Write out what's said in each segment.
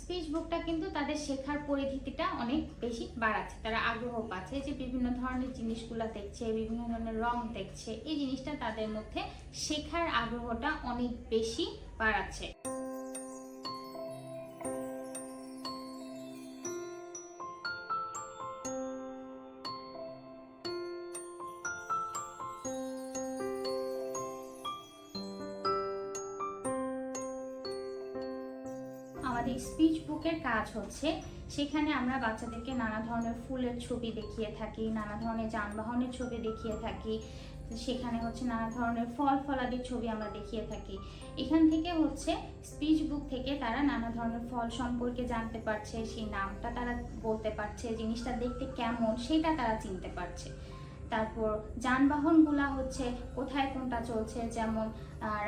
Speech বুকটা কিন্তু তাদের শেখার পরিধিটা অনেক বেশি বাড়াচ্ছে, তারা আগ্রহ পাচ্ছে যে বিভিন্ন ধরনের জিনিসগুলো দেখছে, বিভিন্ন ধরনের রং দেখছে, এই জিনিসটা তাদের মধ্যে শেখার আগ্রহটা অনেক বেশি বাড়াচ্ছে। আমাদের স্পিচ বুকের কাজ হচ্ছে সেখানে আমরা বাচ্চাদেরকে নানা ধরনের ফুলের ছবি দেখিয়ে থাকি, নানা ধরনের যানবাহনের ছবি দেখিয়ে থাকি, সেখানে হচ্ছে নানা ধরনের ফল ফলাদির ছবি আমরা দেখিয়ে থাকি। এখান থেকে হচ্ছে স্পিচ বুক থেকে তারা নানা ধরনের ফল সম্পর্কে জানতে পারছে, সেই নামটা তারা বলতে পারছে, জিনিসটা দেখতে কেমন সেটা তারা চিনতে পারছে। তারপর যানবাহনগুলা হচ্ছে কোথায় কোনটা চলছে, যেমন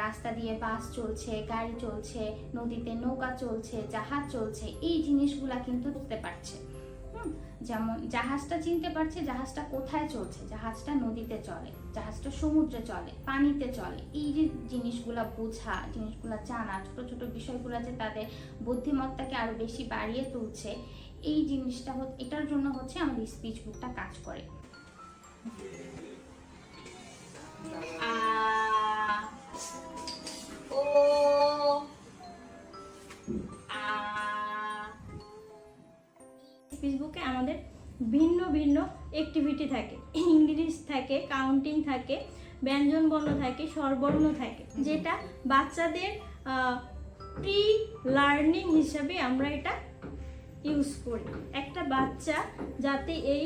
রাস্তা দিয়ে বাস চলছে, গাড়ি চলছে, নদীতে নৌকা চলছে, জাহাজ চলছে, এই জিনিসগুলা কিন্তু বুঝতে পারছে। যেমন জাহাজটা চিনতে পারছে, জাহাজটা কোথায় চলছে, জাহাজটা নদীতে চলে, জাহাজটা সমুদ্রে চলে, পানিতে চলে। এই যে জিনিসগুলা বোঝা, জিনিসগুলা জানা, ছোট ছোট বিষয়গুলো যে তাদের বুদ্ধিমত্তাকে আরো বেশি বাড়িয়ে তুলছে, এই জিনিসটা এটার জন্য হচ্ছে আমাদের স্পিচ বুকটা কাজ করে। ফেসবুকে আমাদের ভিন্ন ভিন্ন অ্যাক্টিভিটি থাকে, ইংলিশ থাকে, কাউন্টিং থাকে, ব্যঞ্জন বর্ণ থাকে, স্বরবর্ণ থাকে, যেটা বাচ্চাদের প্রি লার্নিং হিসাবে আমরা এটা ইউজ করি। একটা বাচ্চা যাতে এই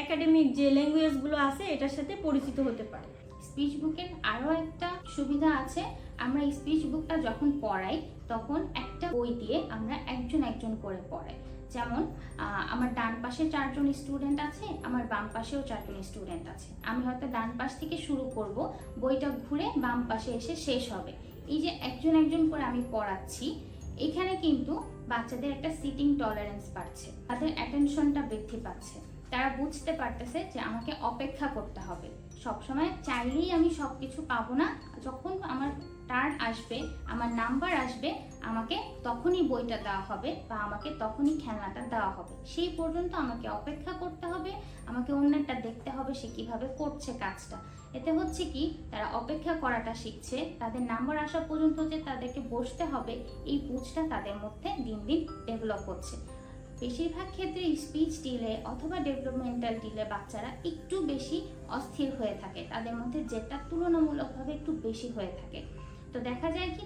একাডেমিক যে ল্যাঙ্গুয়েজগুলো আছে এটার সাথে পরিচিত হতে পারে। স্পিচ বুকের আরও একটা সুবিধা আছে, আমরা স্পিচ বুকটা যখন পড়াই তখন একটা বই দিয়ে আমরা একজন একজন করে পড়াই। যেমন আমার ডান পাশে 4 জন স্টুডেন্ট আছে, আমার বাম পাশেও 4 জন স্টুডেন্ট আছে। আমি হয়তো ডান পাশ থেকে শুরু করব, বইটা ঘুরে বাম পাশে এসে শেষ হবে। এই যে একজন একজন করে আমি পড়াচ্ছি, এখানে কিন্তু বাচ্চাদের একটা সিটিং টলারেন্স বাড়ছে, তাদের অ্যাটেনশনটা বৃদ্ধি পাচ্ছে, তারা বুঝতে পারতেছে যে আমাকে অপেক্ষা করতে হবে। সবসময় চাইলেই আমি সব কিছু পাবো না, যখন আমার টার্ন আসবে, আমার নাম্বার আসবে, আমাকে তখনই বইটা দেওয়া হবে বা আমাকে তখনই খেলনাটা দেওয়া হবে। সেই পর্যন্ত আমাকে অপেক্ষা করতে হবে, আমাকে অন্যটা দেখতে হবে সে কিভাবে করছে কাজটা। এতে হচ্ছে কি, তারা অপেক্ষা করাটা শিখছে, তাদের নাম্বার আসা পর্যন্ত যে তাদেরকে বসতে হবে এই বুঝটা তাদের মধ্যে দিন দিন ডেভেলপ হচ্ছে। বেশিরভাগ ক্ষেত্রে স্পিচ ডিলে অথবা ডেভেলপমেন্টাল ডিলে বাচ্চারা একটু বেশি অস্থির হয়ে থাকে, তাদের মধ্যে যেটা তুলনামূলকভাবে একটু বেশি হয়ে থাকে। তো দেখা যায় কি,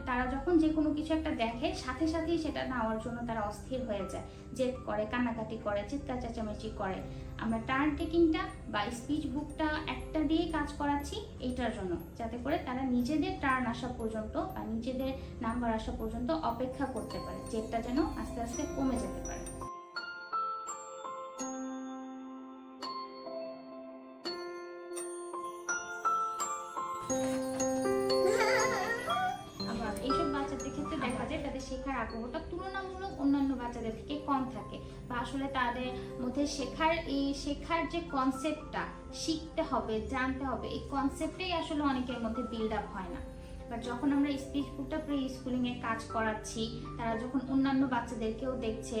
তারা যখন যে কোনো কিছু একটা দেখে সাথে সাথেই সেটা নেওয়ার জন্য তারা অস্থির হয়ে যায়, জেদ করে, কান্নাকাটি করে, চিৎকার চেঁচামেচি করে। আমরা টার্ন টেকিংটা বা স্পিচ বুকটা একটা দিয়ে কাজ করাচ্ছি এইটার জন্য, যাতে করে তারা নিজেদের টার্ন আসা পর্যন্ত বা নিজেদের নাম্বার আসা পর্যন্ত অপেক্ষা করতে পারে, জেদটা যেন আস্তে আস্তে কমে যেতে পারে। শেখার আগ্রহটা তুলনামূলক অন্যান্য বাচ্চাদের থেকে কম থাকে, বা আসলে তাদের মধ্যে শেখার যে কনসেপ্টটা, শিখতে হবে, জানতে হবে, এই কনসেপ্টটাই আসলে অনেকের মধ্যে বিল্ড আপ হয় না। বাট যখন আমরা স্পিচ বুকটা প্রি স্কুলিং এ কাজ করাচ্ছি, তারা যখন অন্যান্য বাচ্চাদেরকেও দেখছে,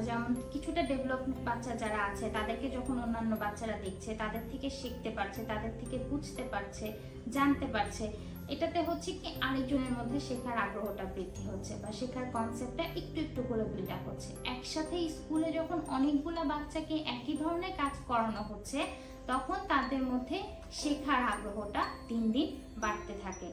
যেমন কিছুটা ডেভেলপ বাচ্চা যারা আছে তাদেরকে যখন অন্যান্য বাচ্চারা দেখছে, তাদের থেকে শিখতে পারছে, তাদের থেকে বুঝতে পারছে, জানতে পারছে, এটাতে হচ্ছে কি আরেকজনের মধ্যে শেখার আগ্রহটা বৃদ্ধি হচ্ছে বা শেখার কনসেপ্টটা একটু একটু করে বিল্ড আপ হচ্ছে। একসাথে স্কুলে যখন অনেকগুলো বাচ্চাকে একই ধরনের কাজ করানো হচ্ছে, তখন তাদের মধ্যে শেখার আগ্রহটা দিন দিন বাড়তে থাকে।